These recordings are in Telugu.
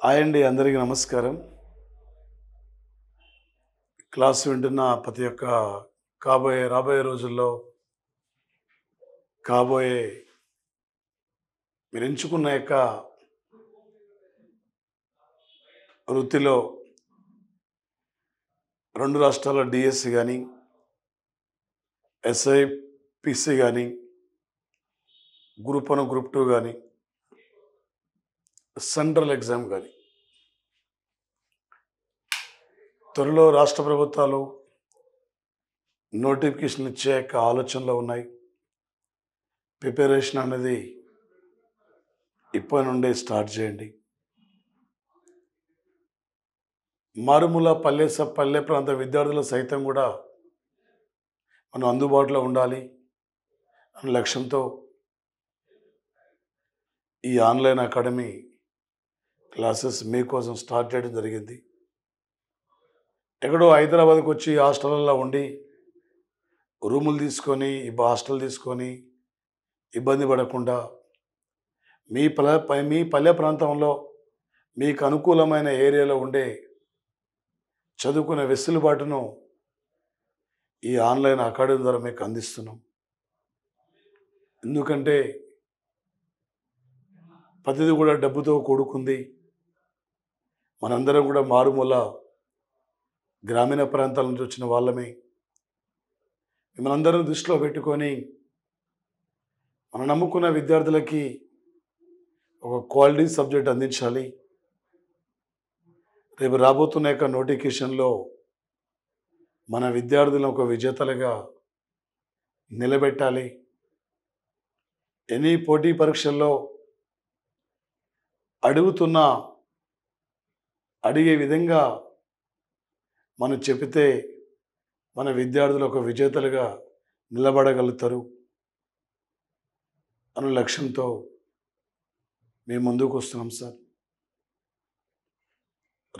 హాయ్ అండి, అందరికీ నమస్కారం. క్లాస్ వింటున్న ప్రతి ఒక్క రాబోయే రోజుల్లో కాబోయే మీరు ఎంచుకున్న యొక్క వృత్తిలో 2 రాష్ట్రాల డిఎస్సి కానీ, ఎస్ఐపిసి కానీ, గ్రూప్ 1 గ్రూప్ 2 కానీ, సెంట్రల్ ఎగ్జామ్ కానీ త్వరలో రాష్ట్ర ప్రభుత్వాలు నోటిఫికేషన్ ఇచ్చే యొక్క ఆలోచనలో ఉన్నాయి. ప్రిపరేషన్ అనేది ఇప్పటి నుండే స్టార్ట్ చేయండి. మారుమూల పల్లె ప్రాంత విద్యార్థుల సైతం కూడా మనం అందుబాటులో ఉండాలి అనే లక్ష్యంతో ఈ ఆన్లైన్ అకాడమీ క్లాసెస్ మీకోసం స్టార్ట్ చేయడం జరిగింది. ఎక్కడో హైదరాబాద్కి వచ్చి హాస్టల్లో ఉండి రూములు తీసుకొని హాస్టల్ తీసుకొని ఇబ్బంది పడకుండా మీ పల్లె ప్రాంతంలో మీకు అనుకూలమైన ఏరియాలో ఉండే చదువుకునే వెసులుబాటును ఈ ఆన్లైన్ అకాడమీ ద్వారా మీకు అందిస్తున్నాం. ఎందుకంటే ప్రతిదీ కూడా డబ్బుతో కూడుకుంది. మనందరం కూడా మారుమూల గ్రామీణ ప్రాంతాల నుంచి వచ్చిన వాళ్ళమే. మనందరం దృష్టిలో పెట్టుకొని మనం నమ్ముకున్న విద్యార్థులకి ఒక క్వాలిటీ సబ్జెక్ట్ అందించాలి. రేపు రాబోతున్న యొక్క నోటిఫికేషన్లో మన విద్యార్థులను ఒక విజేతలుగా నిలబెట్టాలి. ఎన్ని పోటీ పరీక్షల్లో అడిగే విధంగా మనం చెబితే మన విద్యార్థులు ఒక విజేతలుగా నిలబడగలుగుతారు అనే లక్ష్యంతో మేము ముందుకు వస్తున్నాం సార్.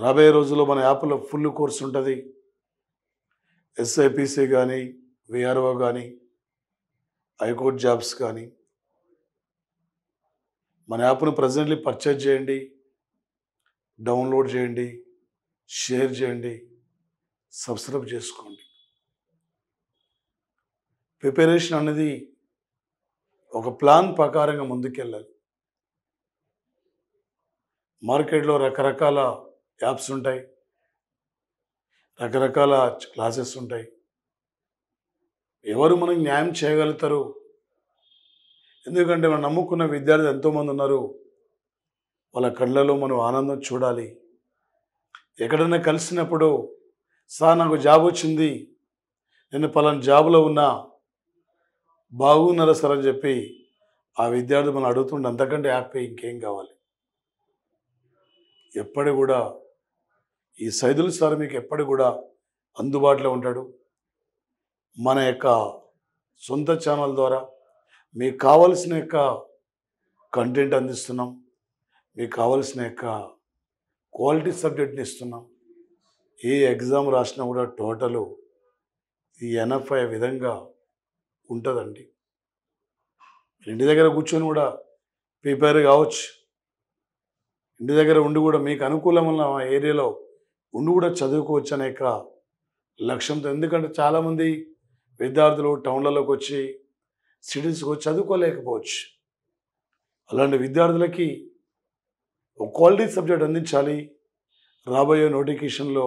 రాబోయే రోజుల్లో మన యాప్లో ఫుల్ కోర్స్ ఉంటుంది. ఎస్ఐపిసి కానీ, విఆర్ఓ కానీ, హైకోర్టు జాబ్స్ కానీ మన యాప్ను ప్రజెంట్లీ పర్చేజ్ చేయండి, డౌన్లోడ్ చేయండి, షేర్ చేయండి, సబ్స్క్రైబ్ చేసుకోండి. ప్రిపరేషన్ అనేది ఒక ప్లాన్ ప్రకారంగా ముందుకెళ్ళాలి. మార్కెట్లో రకరకాల యాప్స్ ఉంటాయి, రకరకాల క్లాసెస్ ఉంటాయి. ఎవరు మనకు న్యాయం చేయగలుగుతారు? ఎందుకంటే మనం నమ్ముకున్న విద్యార్థులు ఎంతోమంది ఉన్నారు. వాళ్ళ కళ్ళలో మనం ఆనందం చూడాలి. ఎక్కడైనా కలిసినప్పుడు సార్ నాకు జాబ్ వచ్చింది, నేను పలానా జాబ్లో ఉన్నా, బాగున్నారా సార్ అని చెప్పి ఆ విద్యార్థి మనం అడుగుతుండే. అంతకంటే హ్యాపీ ఇంకేం కావాలి? ఎప్పటి కూడా ఈ సైదుల్ సార్ మీకు ఎప్పటి కూడా అందుబాటులో ఉంటాడు. మన యొక్క సొంత ఛానల్ ద్వారా మీకు కావలసిన యొక్క కంటెంట్ అందిస్తున్నాం. మీకు కావలసిన యొక్క క్వాలిటీ సబ్జెక్ట్ని ఇస్తున్నాం. ఏ ఎగ్జామ్ రాసినా కూడా టోటలు ఈ ఎన్ఎఫ్ఐ విధంగా ఉంటుందండి. ఇంటి దగ్గర కూర్చొని కూడా ప్రిపేర్ కావచ్చు. ఇంటి దగ్గర ఉండి కూడా మీకు అనుకూలమైన ఏరియాలో ఉండి కూడా చదువుకోవచ్చు అనే యొక్క లక్ష్యంతో. ఎందుకంటే చాలామంది విద్యార్థులు టౌన్లలోకి వచ్చి సిటీస్కి వచ్చి చదువుకోలేకపోవచ్చు. అలాంటి విద్యార్థులకి ఒక క్వాలిటీ సబ్జెక్ట్ అందించాలి. రాబోయే నోటిఫికేషన్లో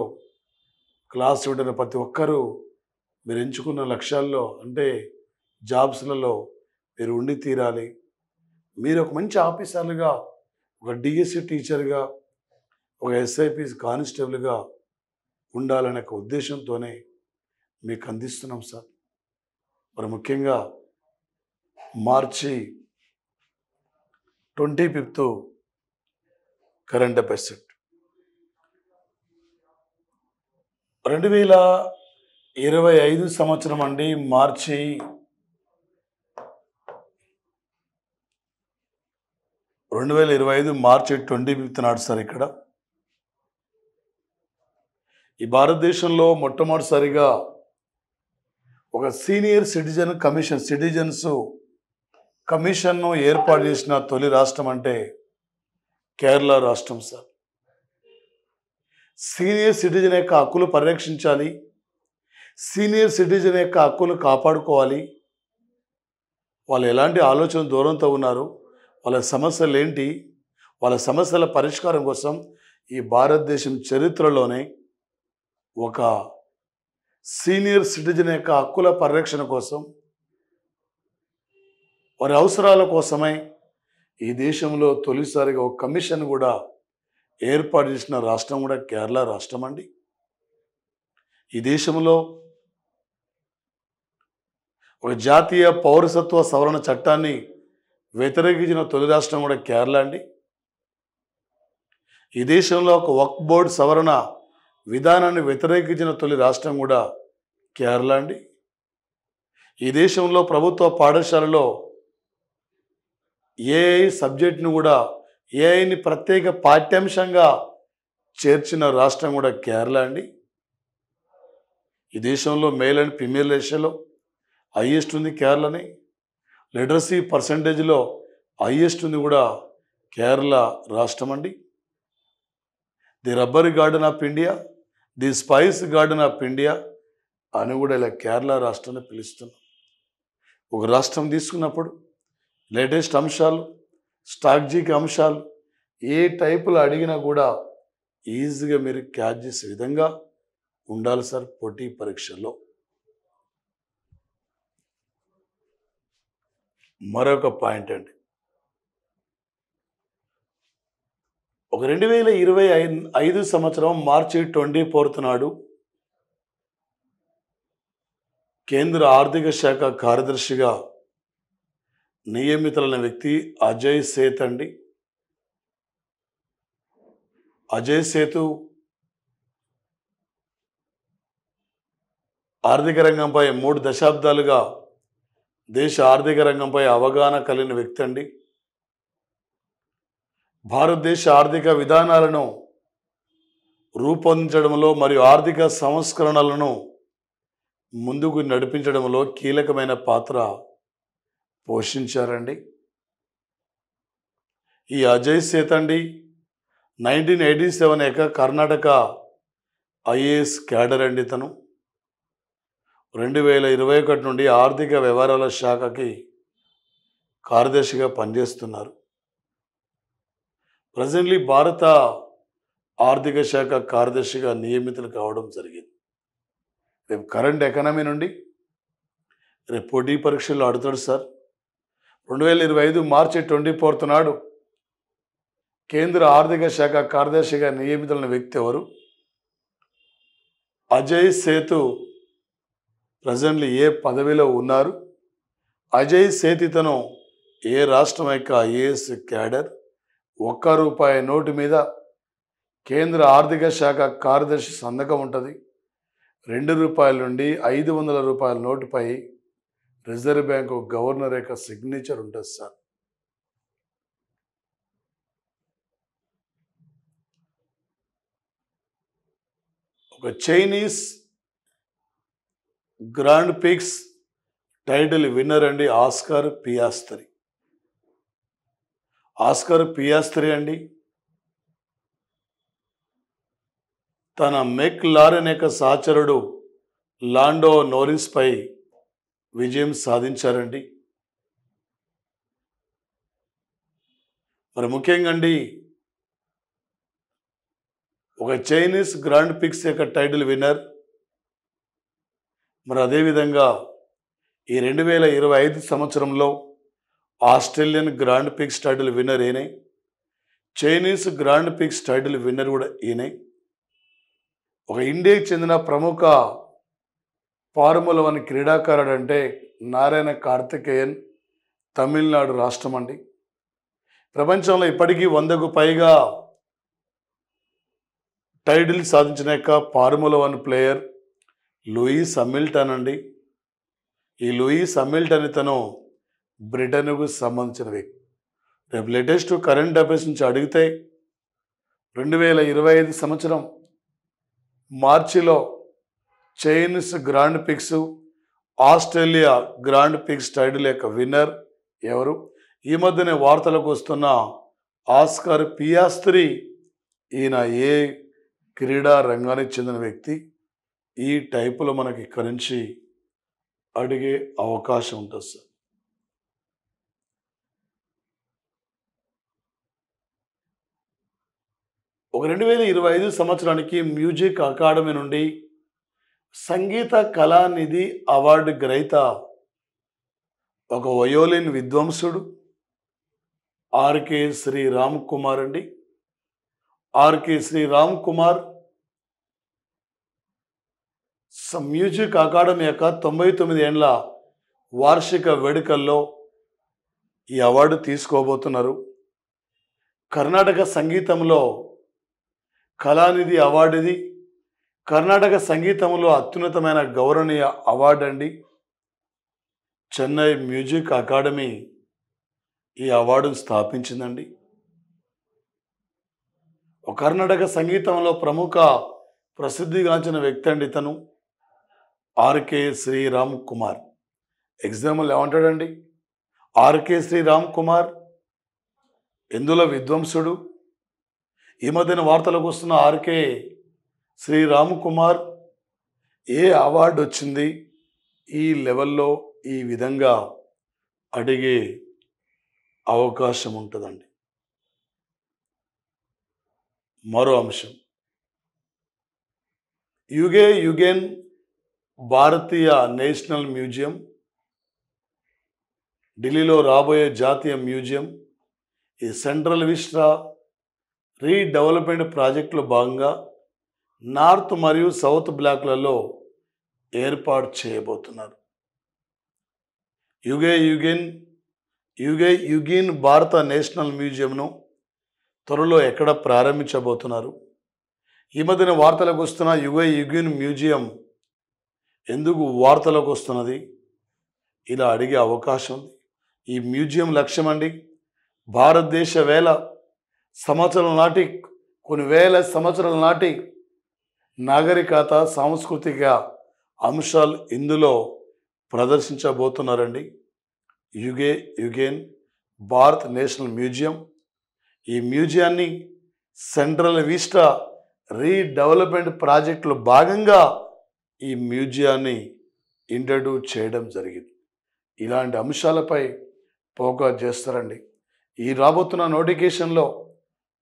క్లాస్ వింటున్న ప్రతి ఒక్కరూ మీరు ఎంచుకున్న లక్ష్యాల్లో అంటే జాబ్స్లలో మీరు ఉండి తీరాలి. మీరు ఒక మంచి ఆఫీసర్లుగా, ఒక డిఎస్సి టీచర్గా, ఒక ఎస్ఐపి కానిస్టేబుల్గా ఉండాలనే ఒక ఉద్దేశంతోనే మీకు అందిస్తున్నాం సార్. మరి ముఖ్యంగా మార్చి 25 కరెంట్ అఫైర్స్ 2025 సంవత్సరం అండి. మార్చి 2025 మార్చి 25 నాడు సార్ ఇక్కడ ఈ భారతదేశంలో మొట్టమొదటిసారిగా ఒక సీనియర్ సిటిజన్స్ కమిషన్ను ఏర్పాటు చేసిన తొలి రాష్ట్రం అంటే కేరళ రాష్ట్రం సార్. సీనియర్ సిటిజన్ యొక్క హక్కులు పరిరక్షించాలి, సీనియర్ సిటిజన్ యొక్క హక్కులు కాపాడుకోవాలి. వాళ్ళు ఎలాంటి ఆలోచన దూరంతో ఉన్నారు, వాళ్ళ సమస్యలు ఏంటి, వాళ్ళ సమస్యల పరిష్కారం కోసం ఈ భారతదేశం చరిత్రలోనే ఒక సీనియర్ సిటిజన్ యొక్క హక్కుల పరిరక్షణ కోసం, వారి అవసరాల కోసమై ఈ దేశంలో తొలిసారిగా ఒక కమిషన్ కూడా ఏర్పాటు చేసిన రాష్ట్రం కూడా కేరళ రాష్ట్రం అండి. ఈ దేశంలో ఒక జాతీయ పౌరసత్వ సవరణ చట్టాన్ని వ్యతిరేకించిన తొలి రాష్ట్రం కూడా కేరళ అండి. ఈ దేశంలో ఒక వక్ఫ్ బోర్డు సవరణ విధానాన్ని వ్యతిరేకించిన తొలి రాష్ట్రం కూడా కేరళ అండి. ఈ దేశంలో ప్రభుత్వ పాఠశాలలో ఏఐ సబ్జెక్ట్ను కూడా ఏఐని ప్రత్యేక పాఠ్యాంశంగా చేర్చిన రాష్ట్రం కూడా కేరళ అండి. ఈ దేశంలో మేల్ అండ్ ఫిమేల్ రేషియోలో హైయెస్ట్ ఉంది కేరళని. లిటరసీ పర్సంటేజ్లో హైయెస్ట్ ఉంది కూడా కేరళ రాష్ట్రం అండి. The rubber garden of India, the spice garden of India అని కూడా ఇలా కేరళ రాష్ట్రాన్ని పిలుస్తున్నాం. ఒక రాష్ట్రం తీసుకున్నప్పుడు లేటెస్ట్ అంశాలు, స్ట్రాటజిక్ అంశాలు ఏ టైపులో అడిగినా కూడా ఈజీగా మీరు క్యాచ్ చేసే విధంగా ఉండాలి సార్ పోటీ పరీక్షల్లో. మరొక పాయింట్ అండి, ఒక 2025 సంవత్సరం మార్చి 24 నాడు కేంద్ర ఆర్థిక శాఖ కార్యదర్శిగా నియమితులైన వ్యక్తి అజయ్ సేత్ అండి. అజయ్ సేతు ఆర్థిక రంగంపై 3 దశాబ్దాలుగా దేశ ఆర్థిక రంగంపై అవగాహన కలిగిన వ్యక్తి అండి. భారతదేశ ఆర్థిక విధానాలను రూపొందించడంలో మరియు ఆర్థిక సంస్కరణలను ముందుకు నడిపించడంలో కీలకమైన పాత్ర పోషించారండి. ఈ అజయ్ సేత్ అండి 1987 కర్ణాటక ఐఏఎస్ క్యాడర్ అండి. తను 2021 నుండి ఆర్థిక వ్యవహారాల శాఖకి కార్యదర్శిగా పనిచేస్తున్నారు. ప్రజెంట్లీ భారత ఆర్థిక శాఖ కార్యదర్శిగా నియమితులు కావడం జరిగింది. రేపు కరెంట్ ఎకానమీ నుండి రేపు పోటీ పరీక్షల్లో అడుగుతాడు సార్. 2025 మార్చి 24 నాడు కేంద్ర ఆర్థిక శాఖ కార్యదర్శిగా నియమితులైన వ్యక్తి ఎవరు? అజయ్ సేతు ప్రజెంట్లీ ఏ పదవిలో ఉన్నారు? అజయ్ సేత్ ఇతను ఏ రాష్ట్రం యొక్క ఐఏఎస్ క్యాడర్? ₹1 నోటు మీద కేంద్ర ఆర్థిక శాఖ కార్యదర్శి సంతకం ఉంటుంది. ₹2 నుండి ₹500 నోటుపై రిజర్వ్ బ్యాంకు గవర్నర్ యొక్క సిగ్నేచర్ ఉంటుంది సార్. ఒక Chinese grand pics title winner అండి ఆస్కార్ పియాస్త్రి. ఆస్కార్ పియాస్త్రి అండి తన మెక్ లారెన్ యొక్క సహచరుడు లాండో నోరిస్ పై విజయం సాధించారండి. మరి ముఖ్యంగా అండి ఒక చైనీస్ గ్రాండ్ పిక్స్ యొక్క టైటిల్ విన్నర్, మరి అదేవిధంగా ఈ 2025 సంవత్సరంలో Australian Grand pics title winner ఈయనే, Chinese grand pics title winner కూడా ఈయనే. ఒక ఇండియాకి చెందిన ప్రముఖ ఫార్ములా 1 క్రీడాకారుడు అంటే నారాయణ కార్తికేయన్, తమిళనాడు రాష్ట్రం అండి. ప్రపంచంలో ఇప్పటికీ 100కు పైగా టైటిల్ సాధించిన యొక్క ఫార్ములా 1 ప్లేయర్ లూయిస్ హామిల్టన్ అండి. ఈ లూయిస్ హామిల్టన్ ఇతను బ్రిటన్కు సంబంధించిన వ్యక్తి. రేపు లేటెస్ట్ కరెంట్ అఫైర్స్ నుంచి అడిగితే 2025 సంవత్సరం మార్చిలో Chinese grand prix, Australia grand pics title యొక్క విన్నర్ ఎవరు? ఈ మధ్యనే వార్తలకు వస్తున్న ఆస్కార్ పియాస్త్రి. ఈయన ఏ క్రీడా రంగానికి చెందిన వ్యక్తి ఈ టైపులో మనకి ఇక్కడి నుంచి అడిగే అవకాశం ఉంటుంది సార్. ఒక 2025 సంవత్సరానికి మ్యూజిక్ అకాడమీ నుండి సంగీత కళానిధి అవార్డు గ్రహీత ఒక వయోలిన్ విద్వాంసుడు ఆర్కే శ్రీరామ్ కుమార్ అండి. RK Sriram Kumar Music Academy యొక్క 99 ఏండ్ల వార్షిక వేడుకల్లో ఈ అవార్డు తీసుకోబోతున్నారు. కర్ణాటక సంగీతంలో కళానిధి అవార్డు ఇది. కర్ణాటక సంగీతంలో అత్యున్నతమైన గౌరవనీయ అవార్డు అండి. చెన్నై మ్యూజిక్ అకాడమీ ఈ అవార్డును స్థాపించిందండి. కర్ణాటక సంగీతంలో ప్రముఖ ప్రసిద్ధిగాంచిన వ్యక్తి అండి ఇతను ఆర్కే శ్రీరామ్ కుమార్. ఎగ్జాంపుల్ ఏమంటాడండి? ఆర్కే శ్రీరామ్ కుమార్ ఎందులో విద్వాంసుడు. ఈ మధ్యన వార్తలకు వస్తున్న ఆర్కే శ్రీరామ్ కుమార్ ఏ అవార్డు వచ్చింది, ఈ లెవెల్లో ఈ విధంగా అడిగే అవకాశం ఉంటుందండి. మరో అంశం, యుగేన్ భారతీయ నేషనల్ మ్యూజియం, ఢిల్లీలో రాబోయే జాతీయ మ్యూజియం ఈ సెంట్రల్ విస్టా రీడెవలప్మెంట్ ప్రాజెక్టులో భాగంగా నార్త్ మరియు సౌత్ బ్లాక్లలో ఏర్పాటు చేయబోతున్నారు. యుగేన్ భారత నేషనల్ మ్యూజియంను త్వరలో ఎక్కడ ప్రారంభించబోతున్నారు. ఈ మధ్యన వార్తలకు వస్తున్న యుగేన్ మ్యూజియం ఎందుకు వార్తలకు వస్తున్నది, ఇలా అడిగే అవకాశం ఉంది. ఈ మ్యూజియం లక్ష్యం అండి భారతదేశ కొన్ని వేల సంవత్సరాల నాటి నాగరికత, సాంస్కృతిక అంశాలు ఇందులో ప్రదర్శించబోతున్నారండి. యుగేన్ భారత్ నేషనల్ మ్యూజియం ఈ మ్యూజియాన్ని సెంట్రల్ విస్టా రీడెవలప్మెంట్ ప్రాజెక్టులో భాగంగా ఈ మ్యూజియాన్ని ఇంట్రడ్యూస్ చేయడం జరిగింది. ఇలాంటి అంశాలపై ఫోకస్ చేస్తారండి. ఈ రాబోతున్న నోటిఫికేషన్లో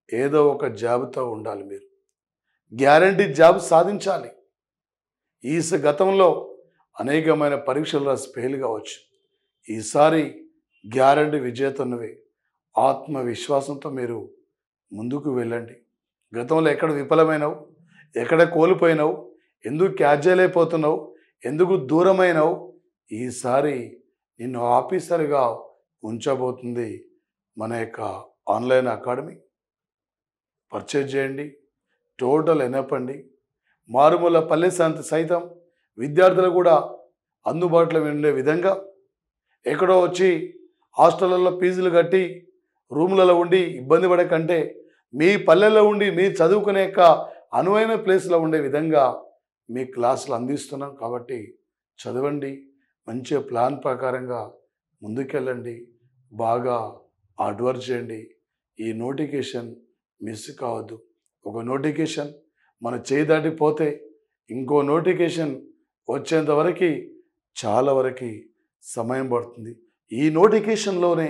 ఏదో ఒక జాబితా ఉండాలి. మీరు గ్యారంటీ జాబ్ సాధించాలి. గతంలో అనేకమైన పరీక్షలు రాసి ఫెయిల్ కావచ్చు. ఈసారి గ్యారంటీ విజేతనువే. ఆత్మవిశ్వాసంతో మీరు ముందుకు వెళ్ళండి. గతంలో ఎక్కడ విఫలమైనవు, ఎక్కడ కోల్పోయినావు, ఎందుకు క్యాజువల్ అయిపోతున్నావు, ఎందుకు దూరమైనవు, ఈసారి నిన్ను ఆఫీసర్గా ఉంచబోతుంది మన యొక్క ఆన్లైన్ అకాడమీ. పర్చేజ్ చేయండి. టోటల్ ఎనపండి. మారుమూల పల్లె సైతం విద్యార్థులు కూడా అందుబాటులో ఉండే విధంగా ఎక్కడో వచ్చి హాస్టళ్ళల్లో ఫీజులు కట్టి రూమ్లలో ఉండి ఇబ్బంది పడే కంటే మీ పల్లెల్లో ఉండి మీరు చదువుకునే యొక్క అనువైన ప్లేస్లో ఉండే విధంగా మీ క్లాసులు అందిస్తున్నాం. కాబట్టి చదవండి, మంచి ప్లాన్ ప్రకారంగా ముందుకెళ్ళండి, బాగా హార్డ్ వర్క్ చేయండి. ఈ నోటిఫికేషన్ మిస్ కావద్దు. ఒక నోటిఫికేషన్ మన చేయి దాటిపోతే ఇంకో నోటిఫికేషన్ వచ్చేంత వరకు చాలా వరకు సమయం పడుతుంది. ఈ నోటిఫికేషన్లోనే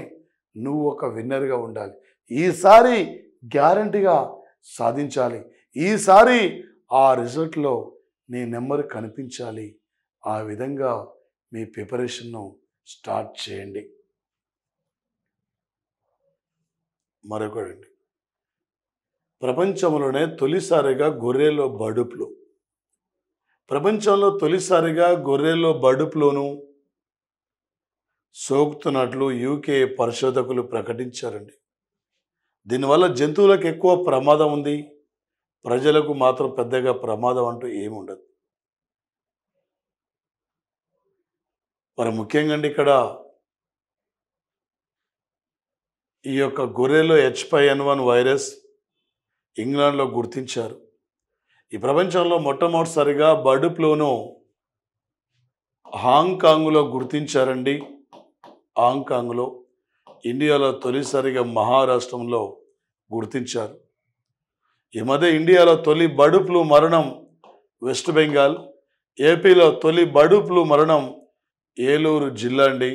నువ్వు ఒక విన్నర్గా ఉండాలి. ఈసారి గ్యారంటీగా సాధించాలి. ఈసారి ఆ రిజల్ట్లో నీ నెంబర్ కనిపించాలి. ఆ విధంగా మీ ప్రిపరేషన్ను స్టార్ట్ చేయండి. మరొకటి, ప్రపంచంలోనే తొలిసారిగా గొర్రెల్లో బర్డ్ ఫ్లూను సోకుతున్నట్లు యూకే పరిశోధకులు ప్రకటించారండి. దీనివల్ల జంతువులకు ఎక్కువ ప్రమాదం ఉంది, ప్రజలకు మాత్రం పెద్దగా ప్రమాదం అంటూ ఏమి ఉండదు. మరి ముఖ్యంగా ఇక్కడ ఈ యొక్క గొర్రెలో H5N1 వైరస్ ఇంగ్లాండ్లో గుర్తించారు. ఈ ప్రపంచంలో మొట్టమొదటిసారిగా బర్డ్ ఫ్లూను హాంకాంగ్లో గుర్తించారండి. హాంకాంగ్లో, ఇండియాలో తొలిసారిగా మహారాష్ట్రంలో గుర్తించారు. ఈ మధ్య ఇండియాలో తొలి బర్డ్ ఫ్లూ మరణం వెస్ట్ బెంగాల్, ఏపీలో తొలి బర్డ్ ఫ్లూ మరణం ఏలూరు జిల్లా అండి.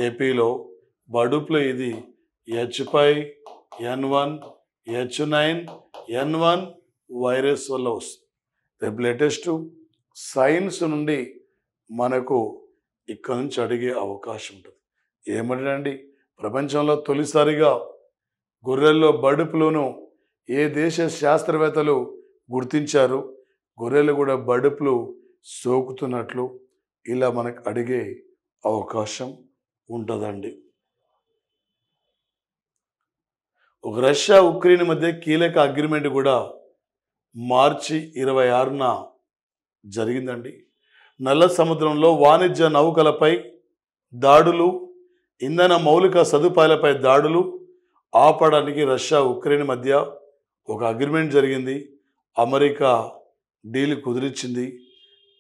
ఏపీలో బర్డ్ ఫ్లూ ఇది H5N1 H9N1 వైరస్ వల్ల వస్తుంది. రేపు లేటెస్ట్ సైన్స్ నుండి మనకు ఇక్కడ నుంచి అడిగే అవకాశం ఉంటుంది. ఏమంటండి, ప్రపంచంలో తొలిసారిగా గొర్రెల్లో బర్డ్ ఫ్లూను ఏ దేశ శాస్త్రవేత్తలు గుర్తించారు, గొర్రెలు కూడా బర్డ్ ఫ్లూ సోకుతున్నట్లు ఇలా మనకు అడిగే అవకాశం ఉంటుందండి. ఒక రష్యా ఉక్రెయిన్ మధ్య కీలక అగ్రిమెంట్ కూడా మార్చి 26న జరిగిందండి. నల్ల సముద్రంలో వాణిజ్య నౌకలపై దాడులు, ఇంధన మౌలిక సదుపాయాలపై దాడులు ఆపడానికి రష్యా ఉక్రెయిన్ మధ్య ఒక అగ్రిమెంట్ జరిగింది. అమెరికా డీల్ కుదిరించింది.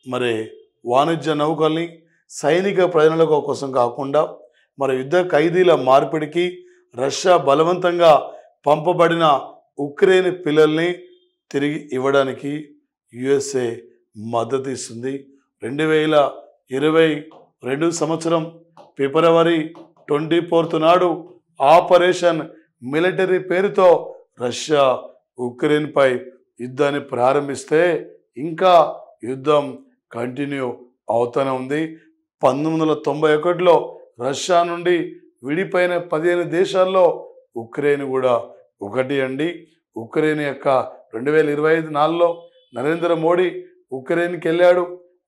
మరి వాణిజ్య నౌకల్ని సైనిక ప్రయోజనాల కోసం కాకుండా మరి యుద్ధ ఖైదీల మార్పిడికి రష్యా బలవంతంగా పంపబడిన ఉక్రెయిన్ పిల్లల్ని తిరిగి ఇవ్వడానికి యుఎస్ఏ మద్దతు ఇస్తుంది. 2022 సంవత్సరం ఫిబ్రవరి 24 నాడు ఆపరేషన్ మిలిటరీ పేరుతో రష్యా ఉక్రెయిన్పై యుద్ధాన్ని ప్రారంభిస్తే ఇంకా యుద్ధం కంటిన్యూ అవుతూనే ఉంది. 1991లో రష్యా నుండి విడిపోయిన 15 దేశాల్లో ఉక్రెయిన్ కూడా ఒకటి అండి. ఉక్రెయిన్ యొక్క 2024లో నరేంద్ర మోడీ ఉక్రెయిన్కి వెళ్ళాడు.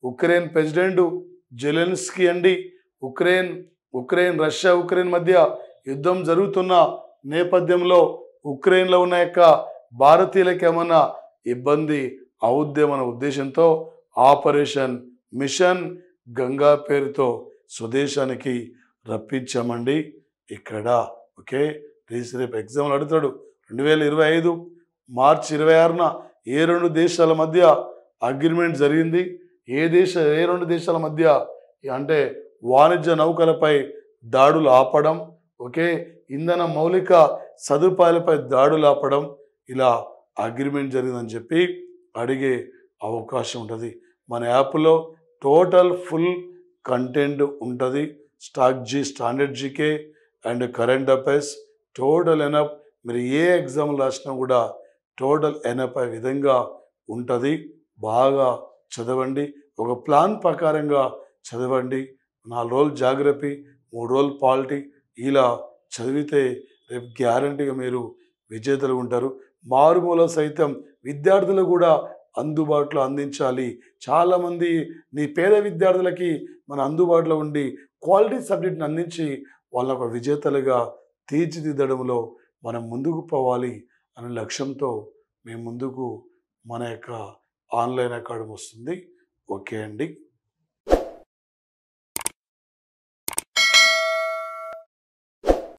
ఉక్రెయిన్ ప్రెసిడెంట్ జెలెన్స్కీ అండి. ఉక్రెయిన్ రష్యా ఉక్రెయిన్ మధ్య యుద్ధం జరుగుతున్న నేపథ్యంలో ఉక్రెయిన్లో ఉన్న యొక్క భారతీయులకు ఏమన్నా ఇబ్బంది అవుద్దేమన్న ఉద్దేశంతో ఆపరేషన్ మిషన్ గంగా పేరుతో స్వదేశానికి రప్పించామండి. ఇక్కడ ఓకే, రేపు ఎగ్జామ్లు అడుగుతాడు. 2025 మార్చి 26న ఏ 2 దేశాల మధ్య అగ్రిమెంట్ జరిగింది, ఏ 2 దేశాల మధ్య అంటే వాణిజ్య నౌకలపై దాడులు ఆపడం, ఓకే, ఇంధన మౌలిక సదుపాయాలపై దాడులు ఆపడం, ఇలా అగ్రిమెంట్ జరిగిందని చెప్పి అడిగే అవకాశం ఉంటుంది. మన యాప్లో టోటల్ ఫుల్ కంటెంట్ ఉంటుంది. Standard GK and current affairs total enough. మీరు ఏ ఎగ్జామ్ రాసినా కూడా టోటల్ ఎనప్ అయ్యే విధంగా ఉంటుంది. బాగా చదవండి, ఒక ప్లాన్ ప్రకారంగా చదవండి. 4 రోజులు జాగ్రఫీ, 3 రోజులు పాలిటీ, ఇలా చదివితే రేపు గ్యారంటీగా మీరు విజేతలు ఉంటారు. మారుమూల సైతం విద్యార్థులు కూడా అందుబాటులో అందించాలి. చాలామంది నీ పేద విద్యార్థులకి మన అందుబాటులో ఉండి క్వాలిటీ సబ్జెక్ట్ని అందించి వాళ్ళకు విజేతలుగా తీర్చిదిద్దడంలో మనం ముందుకు పోవాలి అనే లక్ష్యంతో మేము ముందుకు మన యొక్క ఆన్లైన్ అకాడమీ వస్తుంది. ఓకే అండి.